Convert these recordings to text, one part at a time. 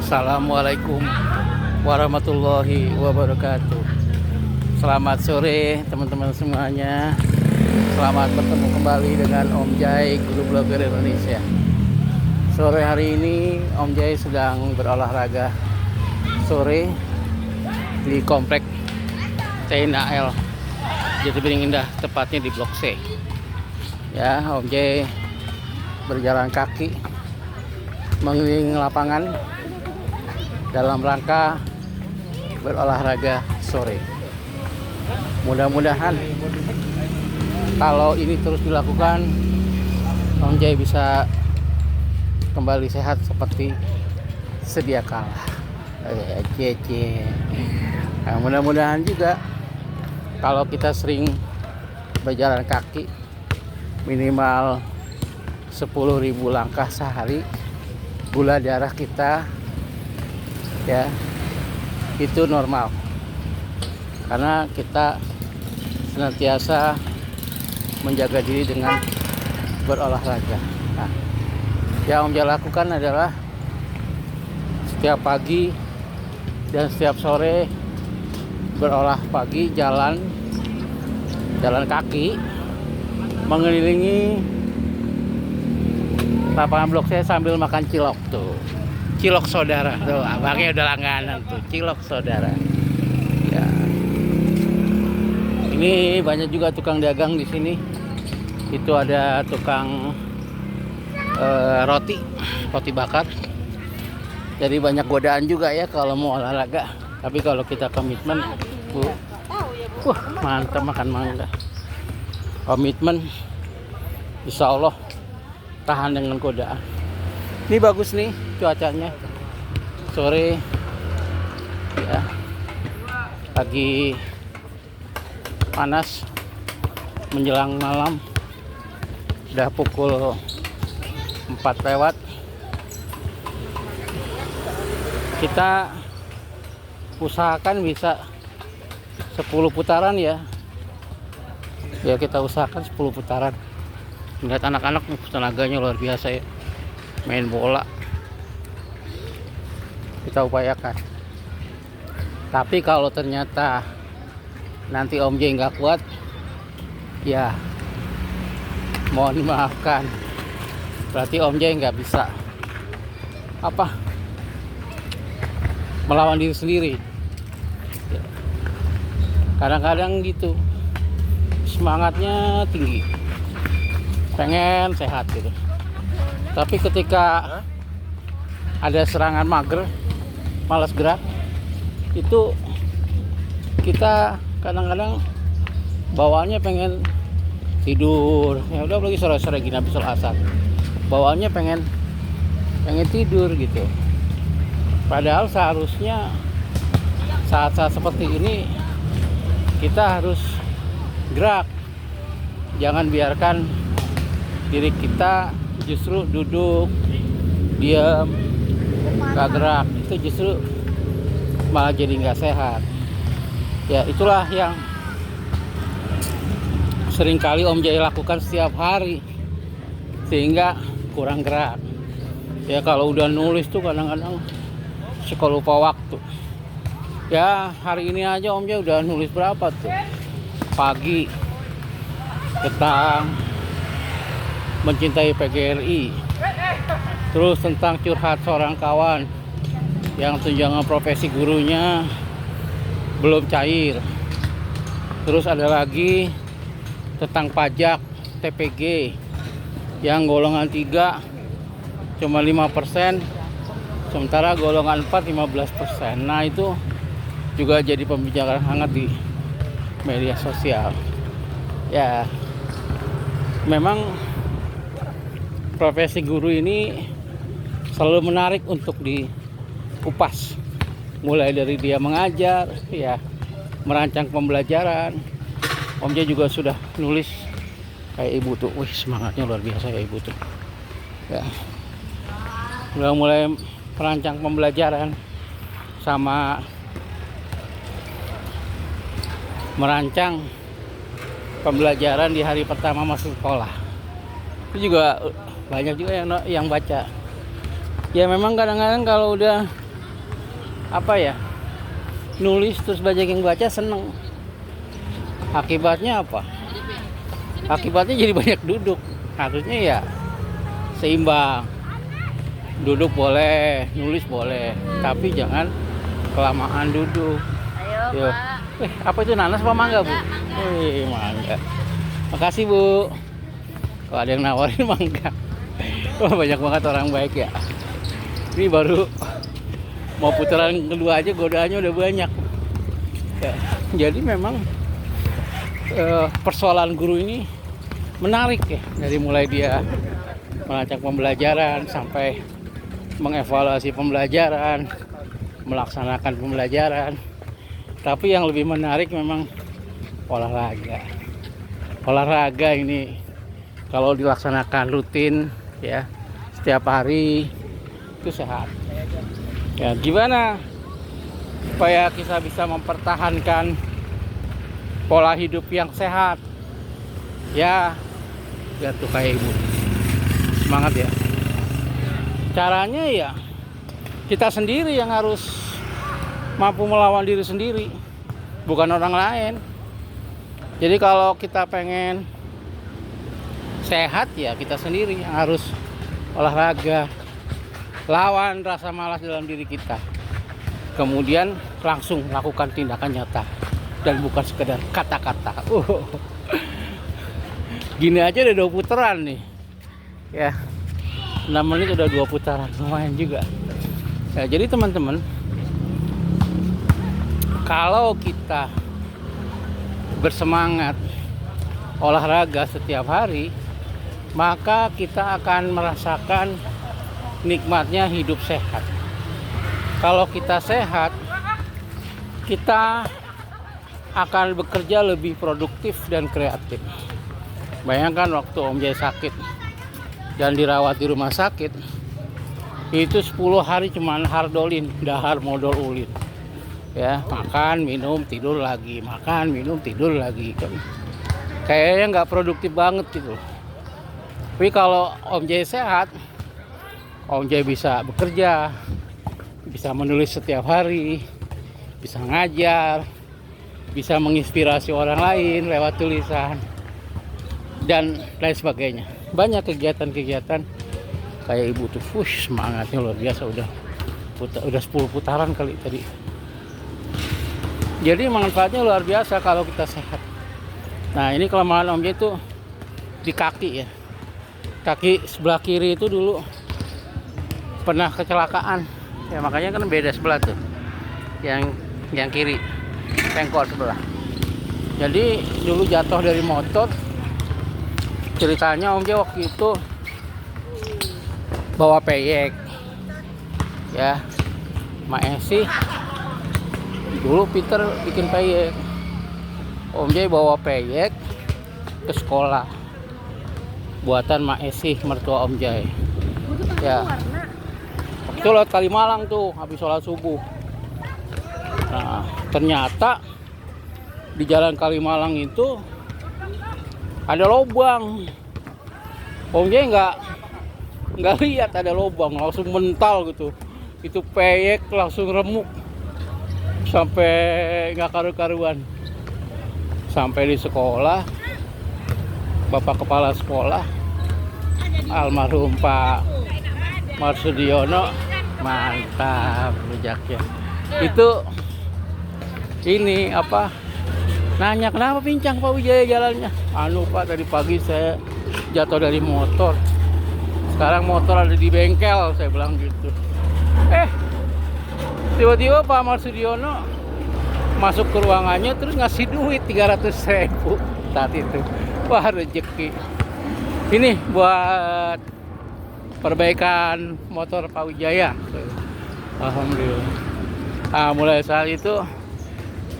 Assalamualaikum warahmatullahi wabarakatuh. Selamat sore teman-teman semuanya. Selamat bertemu kembali dengan Om Jai, Guru Blogger Indonesia. Sore hari ini Om Jai sedang berolahraga sore di komplek TNAL Jatibening Indah, tepatnya di Blok C. Ya, Om Jai berjalan kaki mengelilingi lapangan dalam rangka berolahraga sore. Mudah-mudahan kalau ini terus dilakukan, Om Jai bisa kembali sehat seperti sedia kala. Nah, mudah-mudahan juga kalau kita sering berjalan kaki minimal 10.000 langkah sehari, gula darah kita ya itu normal, karena kita senantiasa menjaga diri dengan berolahraga. Nah, yang Om Jai lakukan adalah setiap pagi dan setiap sore berolah pagi, jalan kaki mengelilingi lapangan Blok C sambil makan cilok tuh. Cilok saudara tuh, abangnya udah langganan tuh, cilok saudara. Ya. Ini banyak juga tukang dagang di sini. Itu ada tukang roti bakar. Jadi banyak godaan juga ya kalau mau olahraga. Tapi kalau kita komitmen, mantap makan mangga. Komitmen, insya Allah tahan dengan godaan. Ini bagus nih cuacanya sore ya, lagi panas menjelang malam, udah pukul 4 lewat. Kita usahakan bisa 10 putaran ya. Ya kita usahakan 10 putaran. Lihat anak-anak tenaganya luar biasa ya, main bola. Kita upayakan. Tapi kalau ternyata nanti Om Jai nggak kuat, ya mohon maafkan, berarti Om Jai nggak bisa melawan diri sendiri. Kadang-kadang gitu, semangatnya tinggi, pengen sehat gitu, tapi ketika ada serangan mager, malas gerak, itu kita kadang-kadang bawaannya pengen tidur. Ya udah, lagi sore-sore gini habis asar, bawaannya pengen tidur gitu. Padahal seharusnya saat-saat seperti ini kita harus gerak. Jangan biarkan diri kita justru duduk diam gak gerak, itu justru malah jadi nggak sehat. Ya itulah yang seringkali Om Jai lakukan setiap hari, sehingga kurang gerak. Ya kalau udah nulis tuh kadang-kadang suka lupa waktu. Ya hari ini aja Om Jai udah nulis berapa tuh, pagi tentang mencintai PGRI, terus tentang curhat seorang kawan yang tunjangan profesi gurunya belum cair, terus ada lagi tentang pajak TPG yang golongan 3 cuma 5%, sementara golongan 4 15%. Nah itu juga jadi pembicaraan hangat di media sosial. Ya memang profesi guru ini selalu menarik untuk dikupas, mulai dari dia mengajar ya, merancang pembelajaran. Om Jai juga sudah nulis kayak ibu tuh, wih semangatnya luar biasa ya ibu tuh ya, udah mulai merancang pembelajaran sama merancang pembelajaran di hari pertama masuk sekolah. Itu juga banyak juga yang baca. Ya memang kadang-kadang kalau udah apa ya, nulis terus banyak yang baca seneng. Akibatnya apa? Akibatnya jadi banyak duduk. Harusnya ya seimbang. Duduk boleh, nulis boleh, tapi jangan kelamaan duduk. Ayo, Pak. Apa itu, nanas apa mangga, Bu? Wih, mangga. Makasih, Bu. Kalau ada yang nawarin mangga. Wah, banyak banget orang baik ya. Ini baru mau putaran kedua aja godaannya udah banyak. Ya, jadi memang persoalan guru ini menarik ya, dari mulai dia merancang pembelajaran sampai mengevaluasi pembelajaran, melaksanakan pembelajaran. Tapi yang lebih menarik memang olahraga. Olahraga ini kalau dilaksanakan rutin ya, setiap hari itu sehat. Ya, gimana supaya kita bisa mempertahankan pola hidup yang sehat? Ya, biar tuh kayak ibu. Semangat ya. Caranya ya kita sendiri yang harus mampu melawan diri sendiri, bukan orang lain. Jadi kalau kita pengen sehat ya kita sendiri yang harus olahraga, lawan rasa malas dalam diri kita, kemudian langsung lakukan tindakan nyata dan bukan sekedar kata-kata. Gini aja udah 2 putaran nih ya, 6 menit udah 2 putaran, lumayan juga ya. Jadi teman-teman, kalau kita bersemangat olahraga setiap hari, maka kita akan merasakan nikmatnya hidup sehat. Kalau kita sehat, kita akan bekerja lebih produktif dan kreatif. Bayangkan waktu Om Jai sakit dan dirawat di rumah sakit, itu 10 hari cuman hardolin, dahar modal ulin ya, makan minum tidur lagi, makan minum tidur lagi, kan kayaknya nggak produktif banget gitu. Tapi kalau Om Jai sehat, Om Jai bisa bekerja, bisa menulis setiap hari, bisa ngajar, bisa menginspirasi orang lain lewat tulisan dan lain sebagainya. Banyak kegiatan-kegiatan kayak ibu tuh, semangatnya luar biasa, udah 10 putaran kali tadi. Jadi manfaatnya luar biasa kalau kita sehat. Nah, ini kelemahan Om Jai itu di kaki ya. Kaki sebelah kiri itu dulu pernah kecelakaan ya, makanya kan beda sebelah tuh, yang kiri pengkol sebelah. Jadi dulu jatuh dari motor. Ceritanya Om Jai waktu itu bawa peyek ya, Mak Esi dulu Peter bikin peyek, Om Jai bawa peyek ke sekolah buatan Mak Esi, mertua Om Jai ya. Waktu itu lewat Kalimalang tuh habis sholat subuh. Nah, ternyata di jalan Kalimalang itu ada lubang. Om Jai nggak lihat ada lubang, langsung mental gitu. Itu peyek langsung remuk sampai nggak karu-karuan. Sampai di sekolah, Bapak Kepala Sekolah almarhum Pak Marsudiono, mantap rujaknya. Itu ini apa? Nanya, kenapa pincang Pak Wijaya jalannya? Anu Pak, tadi pagi saya jatuh dari motor. Sekarang motor ada di bengkel, saya bilang gitu. Tiba-tiba Pak Marsudiono masuk ke ruangannya terus ngasih duit 300.000 saat itu. Wah, rezeki. Ini buat perbaikan motor Pak Wijaya. Alhamdulillah. Nah, mulai saat itu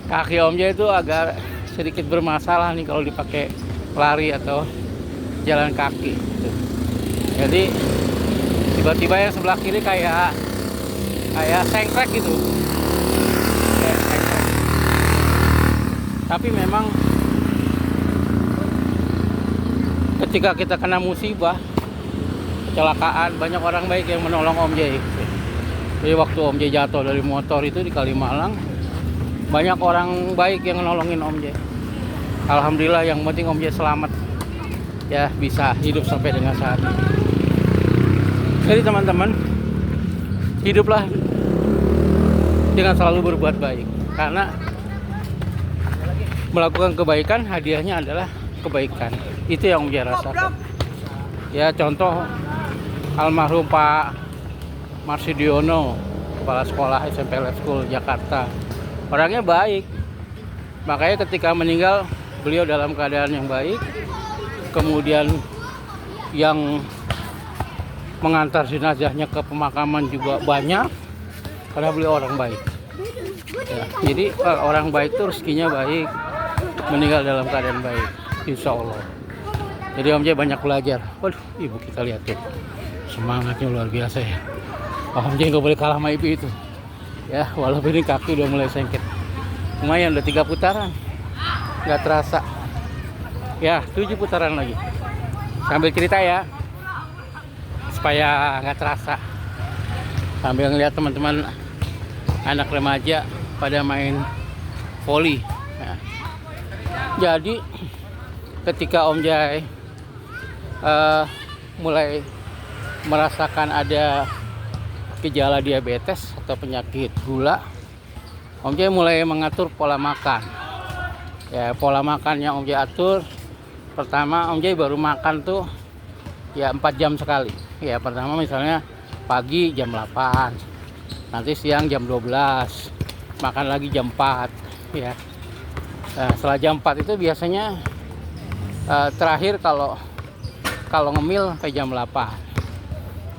kaki Om Jai itu agak sedikit bermasalah nih kalau dipakai lari atau jalan kaki gitu. Jadi tiba-tiba yang sebelah kiri kayak sengklek gitu. Kayak sengklek. Tapi memang ketika kita kena musibah, kecelakaan, banyak orang baik yang menolong Om Jai. Jadi waktu Om J jatuh dari motor itu di Kalimalang, banyak orang baik yang nolongin Om J. Alhamdulillah, yang penting Om J selamat, ya bisa hidup sampai dengan saat ini. Jadi teman-teman, hiduplah dengan selalu berbuat baik, karena melakukan kebaikan hadiahnya adalah kebaikan. Itu yang Om J rasakan. Ya contoh almarhum Pak Marsidiono, kepala sekolah SMP Lab School Jakarta. Orangnya baik, makanya ketika meninggal beliau dalam keadaan yang baik. Kemudian yang mengantar jenazahnya ke pemakaman juga banyak, karena beliau orang baik. Ya, jadi orang baik itu rezekinya baik, meninggal dalam keadaan baik, insya Allah. Jadi Om J banyak belajar. Waduh, ibu kita lihat tuh, semangatnya luar biasa ya. Om J nggak boleh kalah sama ibu itu. Ya, walaupun ini kaki udah mulai sengket. Lumayan, udah 3 putaran. Nggak terasa. Ya, 7 putaran lagi. Sambil cerita ya, supaya nggak terasa. Sambil ngeliat teman-teman anak remaja pada main voli. Ya. Jadi, ketika Om J mulai merasakan ada gejala diabetes atau penyakit gula, Om J mulai mengatur pola makan. Ya, pola makan yang Om J atur, pertama Om J baru makan tuh ya 4 jam sekali. Ya, pertama misalnya pagi jam 8, nanti siang jam 12, makan lagi jam 4 ya. Nah, setelah jam 4 itu biasanya terakhir kalau ngemil sampai jam 8.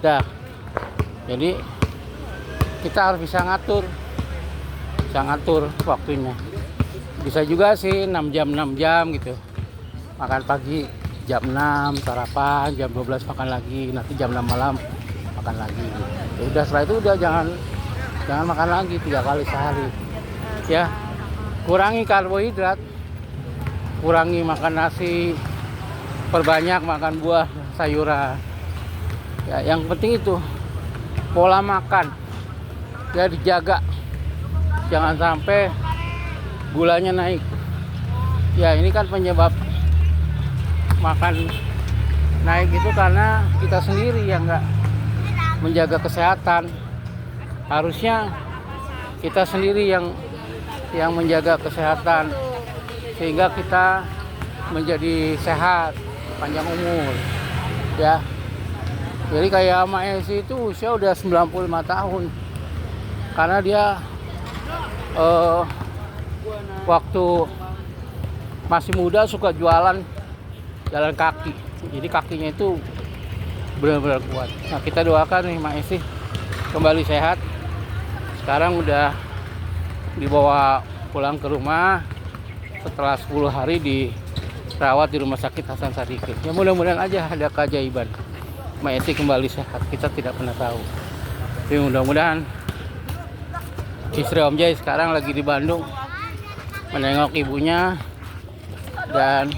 Dah. Jadi kita harus bisa ngatur waktunya. Bisa juga sih 6 jam gitu. Makan pagi jam 6 sarapan, jam 12 makan lagi, nanti jam 6 malam makan lagi. Ya udah, setelah itu udah jangan makan lagi 3 kali sehari. Ya. Kurangi karbohidrat. Kurangi makan nasi, perbanyak makan buah, sayuran. Ya, yang penting itu pola makan. Ya dijaga. Jangan sampai gulanya naik. Ya, ini kan penyebab makan naik itu karena kita sendiri yang nggak menjaga kesehatan. Harusnya kita sendiri yang menjaga kesehatan, sehingga kita menjadi sehat, panjang umur ya. Jadi kayak Ama Esi itu usia udah 95 tahun, karena dia waktu masih muda suka jualan jalan kaki, jadi kakinya itu benar-benar kuat. Nah, kita doakan nih Mak Esi kembali sehat. Sekarang udah dibawa pulang ke rumah setelah 10 hari dirawat di Rumah Sakit Hasan Sadikin. Ya mudah-mudahan aja ada keajaiban, Mak Esi kembali sehat. Kita tidak pernah tahu. Tapi mudah-mudahan. Istri Om J sekarang lagi di Bandung menengok ibunya dan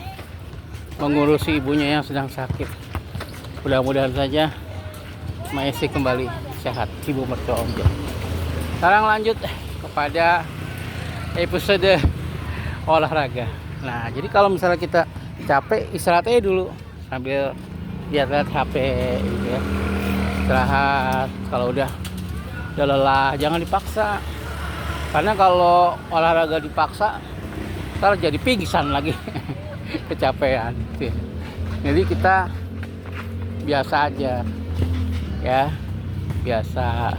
mengurusi ibunya yang sedang sakit. Mudah-mudahan saja Mak Esi kembali sehat, ibu mertua Om J. Sekarang lanjut kepada episode olahraga. Nah, jadi kalau misalnya kita capek, istirahat aja dulu sambil lihat HP gitu ya. Istirahat. Kalau udah lelah, jangan dipaksa. Karena kalau olahraga dipaksa, ntar jadi pingsan lagi. Kecapean gitu. Jadi kita biasa aja ya, biasa.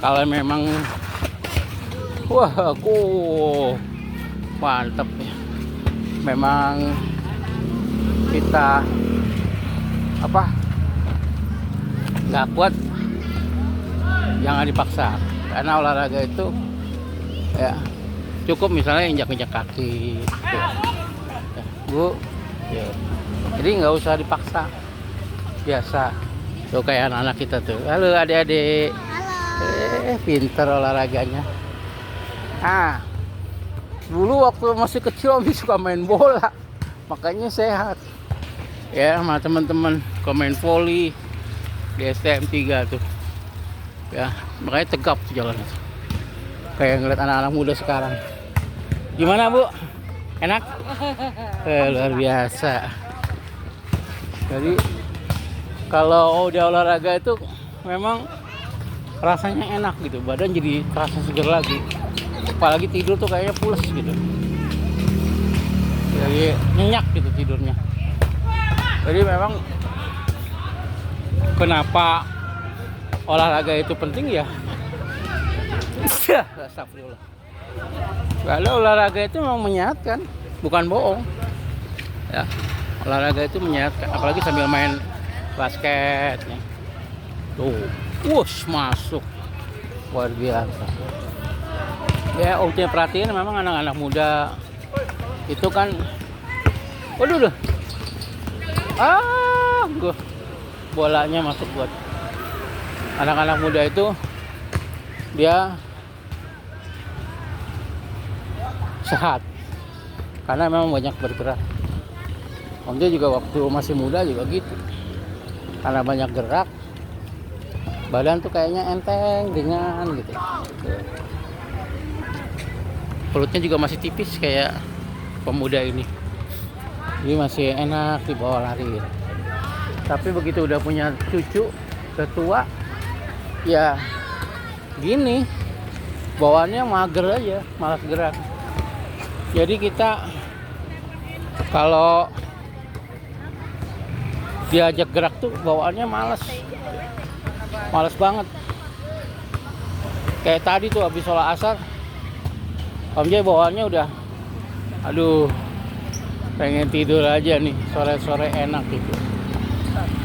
Kalau memang mantep ya, memang kita nggak kuat, jangan dipaksa. Karena olahraga itu ya cukup misalnya injak-injak kaki gitu. Ya, Bu ya. Jadi nggak usah dipaksa, biasa tuh kayak anak-anak kita tuh. Halo adik-adik. Pinter olahraganya. Dulu waktu masih kecil Om suka main bola, makanya sehat ya. Sama teman-teman main voli di STM 3 tuh. Ya, makanya tegap tuh jalan itu. Kayak ngeliat anak-anak muda sekarang. Gimana Bu? Enak? Luar biasa. Jadi kalau udah olahraga itu memang rasanya enak gitu, badan jadi terasa seger lagi. Apalagi tidur tuh kayaknya pules gitu. Jadi nyenyak gitu tidurnya. Jadi memang kenapa olahraga itu penting ya? Astagfirullah. Kalau olahraga itu memang menyehatkan, bukan bohong. Ya, olahraga itu menyehatkan, apalagi sambil main basket. Ya. Tuh, wush masuk, luar biasa. Ya, Om Cek perhatiin memang anak-anak muda itu kan, waduh, gua bolanya masuk buat anak-anak muda itu dia sehat karena memang banyak bergerak. Om dia juga waktu masih muda juga gitu, karena banyak gerak badan tuh kayaknya enteng, ringan gitu. Perutnya juga masih tipis kayak pemuda ini, jadi masih enak dibawa lari. Tapi begitu udah punya cucu ketua ya gini, bawaannya mager aja, malas gerak. Jadi kita kalau diajak gerak tuh bawaannya malas banget. Kayak tadi tuh habis sholat asar, Om Jay bawaannya udah, aduh, pengen tidur aja nih, sore-sore enak gitu.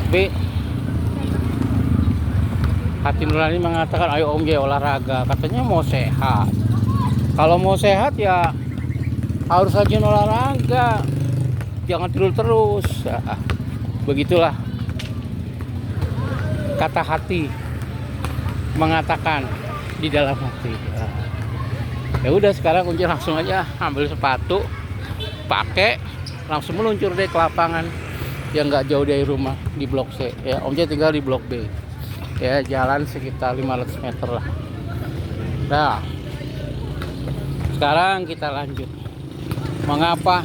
Tapi hati nurani mengatakan ayo Om Jay olahraga, katanya mau sehat. Kalau mau sehat ya harus rajin olahraga, jangan tidur terus. Begitulah kata hati mengatakan di dalam hati. Ya udah, sekarang Om Jay langsung aja ambil sepatu, pakai, langsung meluncur deh ke lapangan yang nggak jauh dari rumah di Blok C. Ya, Om Jay tinggal di Blok B. Ya, jalan sekitar 500 meter lah. Nah, sekarang kita lanjut. Mengapa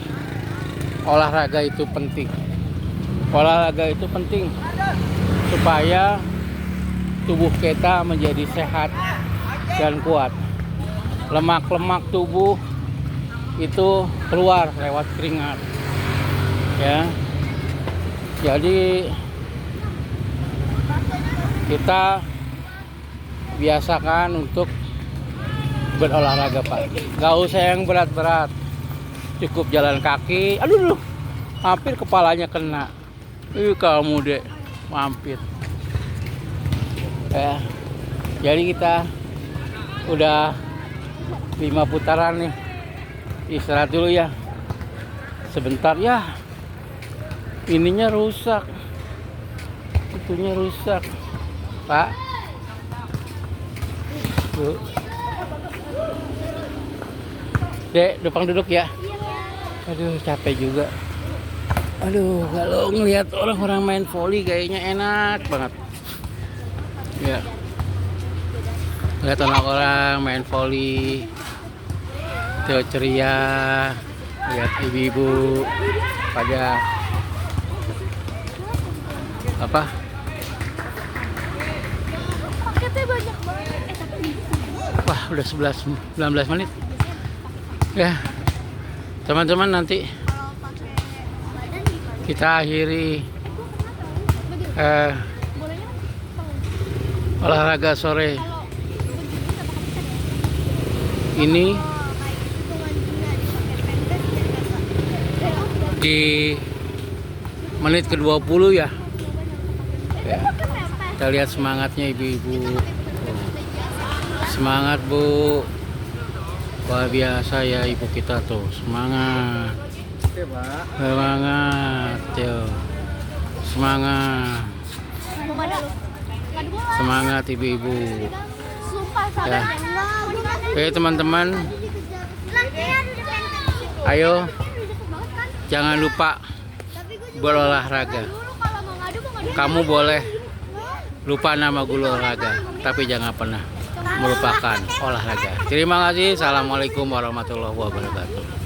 olahraga itu penting? Olahraga itu penting supaya tubuh kita menjadi sehat dan kuat. Lemak-lemak tubuh itu keluar lewat keringat. Ya. Jadi kita biasakan untuk berolahraga pagi. Gak usah yang berat-berat, cukup jalan kaki. Aduh, hampir kepalanya kena. Kamu deh, mampir. Ya, jadi kita udah 5 putaran nih. Istirahat dulu ya, sebentar ya. Ininya rusak, itunya rusak, Pak. Tuh. Dek, depan duduk ya. Aduh, capek juga. Aduh, kalau ngelihat orang-orang main voli kayaknya enak banget. Ya. Lihat orang-orang main voli, tuh ceria. Lihat ibu-ibu pada apa? Paketnya banyak banget. Wah, udah 19 menit. Ya, teman-teman, nanti kita akhiri olahraga sore ini di menit ke-20 ya. Kita lihat semangatnya ibu-ibu. Semangat Bu. Luar biasa ya ibu kita tuh. Semangat. Semangat. Yo. Semangat. Semangat ibu-ibu. Ya. Oke teman-teman. Ayo. Jangan lupa berolahraga. Kamu boleh lupa nama guru olahraga, tapi jangan pernah melupakan olahraga. Terima kasih. Assalamualaikum warahmatullahi wabarakatuh.